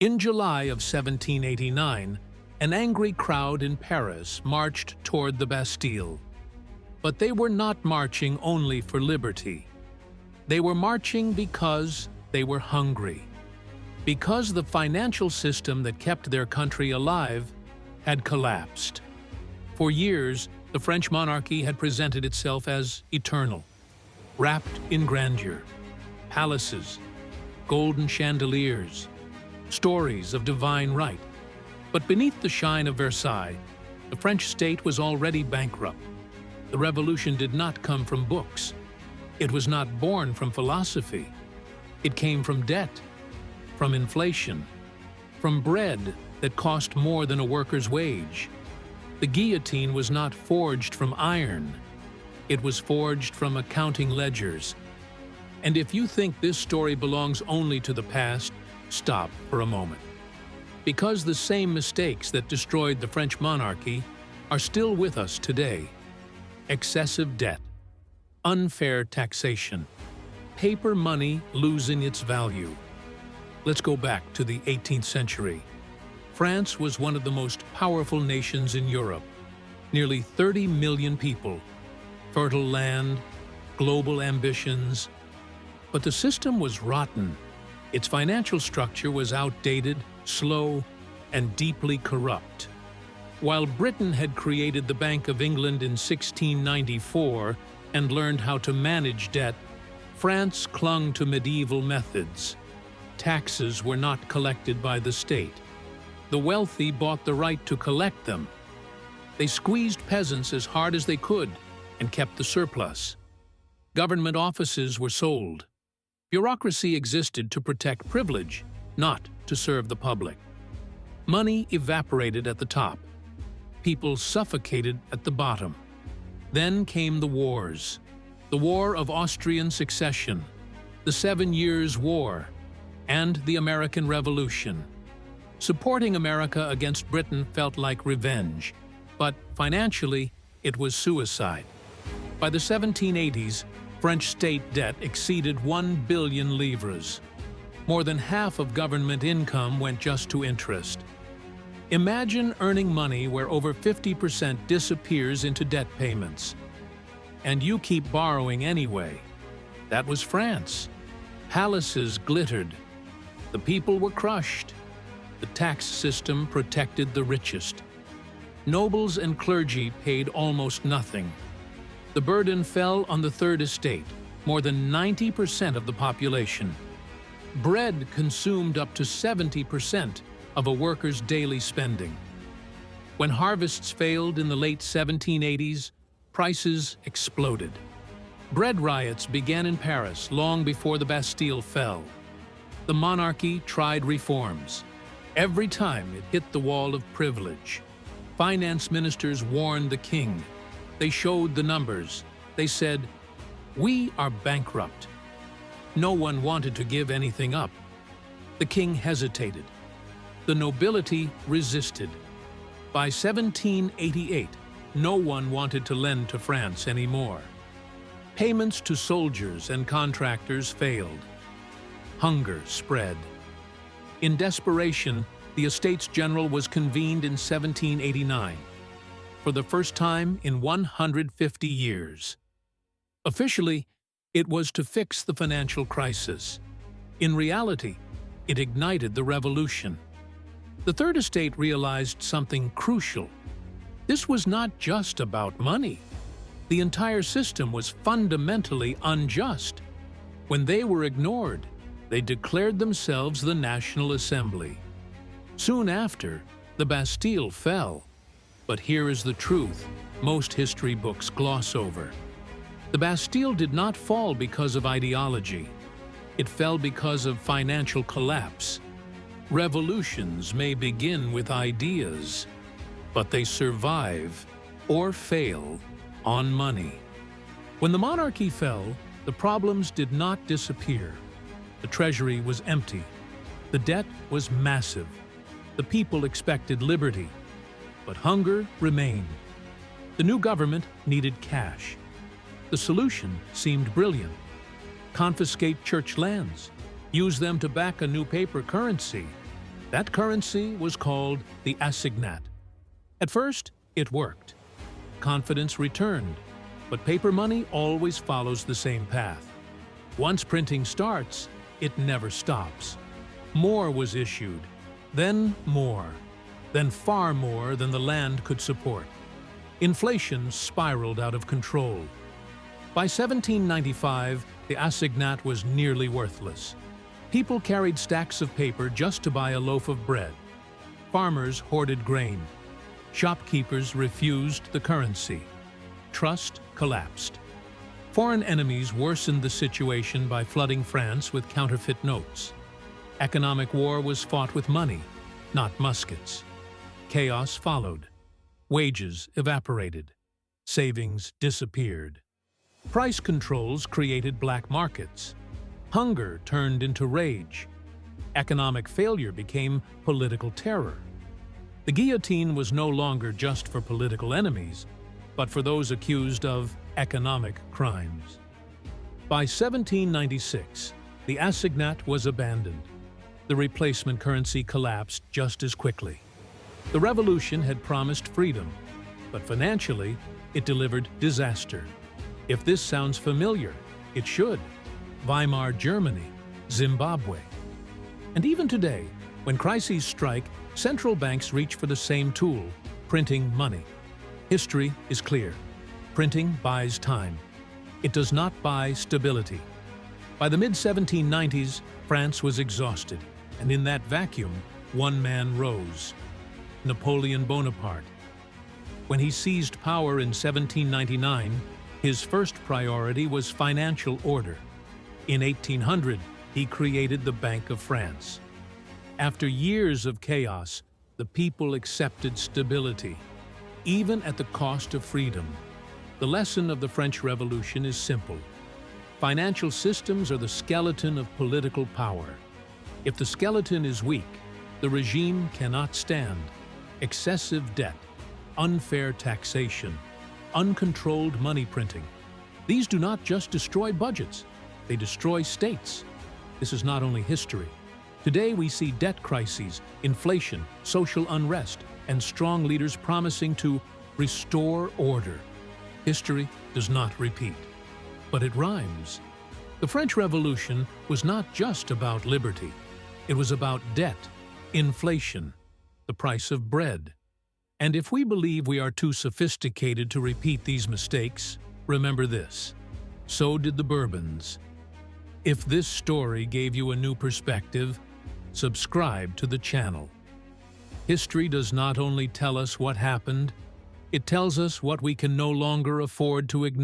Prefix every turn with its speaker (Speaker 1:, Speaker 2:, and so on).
Speaker 1: In July of 1789, an angry crowd in Paris marched toward the Bastille. But they were not marching only for liberty. They were marching because they were hungry. Because the financial system that kept their country alive had collapsed. For years, the French monarchy had presented itself as eternal, wrapped in grandeur, palaces, golden chandeliers, stories of divine right. But beneath the shine of Versailles, the French state was already bankrupt. The revolution did not come from books. It was not born from philosophy. It came from debt, from inflation, from bread that cost more than a worker's wage. The guillotine was not forged from iron. It was forged from accounting ledgers. And if you think this story belongs only to the past, stop for a moment. Because the same mistakes that destroyed the French monarchy are still with us today. Excessive debt, unfair taxation, paper money losing its value. Let's go back to the 18th century. France was one of the most powerful nations in Europe. Nearly 30 million people, fertile land, global ambitions. But the system was rotten. Its financial structure was outdated, slow, and deeply corrupt. While Britain had created the Bank of England in 1694 and learned how to manage debt, France clung to medieval methods. Taxes were not collected by the state. The wealthy bought the right to collect them. They squeezed peasants as hard as they could and kept the surplus. Government offices were sold. Bureaucracy existed to protect privilege, not to serve the public. Money evaporated at the top. People suffocated at the bottom. Then came the wars. The War of Austrian Succession, the 7 Years' War, and the American Revolution. Supporting America against Britain felt like revenge, but financially, it was suicide. By the 1780s, French state debt exceeded 1 billion livres. More than half of government income went just to interest. Imagine earning money where over 50% disappears into debt payments. And you keep borrowing anyway. That was France. Palaces glittered. The people were crushed. The tax system protected the richest. Nobles and clergy paid almost nothing. The burden fell on the Third Estate, more than 90% of the population. Bread consumed up to 70% of a worker's daily spending. When harvests failed in the late 1780s, prices exploded. Bread riots began in Paris long before the Bastille fell. The monarchy tried reforms. Every time it hit the wall of privilege. Finance ministers warned the king. They showed the numbers. They said, "We are bankrupt." No one wanted to give anything up. The king hesitated. The nobility resisted. By 1788, no one wanted to lend to France anymore. Payments to soldiers and contractors failed. Hunger spread. In desperation, the Estates General was convened in 1789, for the first time in 150 years. Officially, it was to fix the financial crisis. In reality, it ignited the revolution. The Third Estate realized something crucial. This was not just about money. The entire system was fundamentally unjust. When they were ignored, they declared themselves the National Assembly. Soon after, the Bastille fell. But here is the truth most history books gloss over. The Bastille did not fall because of ideology. It fell because of financial collapse. Revolutions may begin with ideas, but they survive or fail on money. When the monarchy fell, the problems did not disappear. The treasury was empty. The debt was massive. The people expected liberty, but hunger remained. The new government needed cash. The solution seemed brilliant. Confiscate church lands. Use them to back a new paper currency. That currency was called the assignat. At first, it worked. Confidence returned, but paper money always follows the same path. Once printing starts, it never stops. More was issued, then more, then far more than the land could support. Inflation spiraled out of control. By 1795, the assignat was nearly worthless. People carried stacks of paper just to buy a loaf of bread. Farmers hoarded grain. Shopkeepers refused the currency. Trust collapsed. Foreign enemies worsened the situation by flooding France with counterfeit notes. Economic war was fought with money, not muskets. Chaos followed. Wages evaporated. Savings disappeared. Price controls created black markets. Hunger turned into rage. Economic failure became political terror. The guillotine was no longer just for political enemies, but for those accused of economic crimes. By 1796, the assignat was abandoned. The replacement currency collapsed just as quickly. The revolution had promised freedom, but financially, it delivered disaster. If this sounds familiar, it should. Weimar Germany, Zimbabwe. And even today, when crises strike, central banks reach for the same tool, printing money. History is clear. Printing buys time. It does not buy stability. By the mid-1790s, France was exhausted, and in that vacuum, one man rose: Napoleon Bonaparte. When he seized power in 1799, his first priority was financial order. In 1800, he created the Bank of France. After years of chaos, the people accepted stability, even at the cost of freedom. The lesson of the French Revolution is simple. Financial systems are the skeleton of political power. If the skeleton is weak, the regime cannot stand. Excessive debt, unfair taxation, uncontrolled money printing. These do not just destroy budgets, they destroy states. This is not only history. Today we see debt crises, inflation, social unrest, and strong leaders promising to restore order. History does not repeat, but it rhymes. The French Revolution was not just about liberty. It was about debt, inflation, the price of bread. And if we believe we are too sophisticated to repeat these mistakes, remember this: so did the Bourbons. If this story gave you a new perspective, subscribe to the channel. History does not only tell us what happened, it tells us what we can no longer afford to ignore.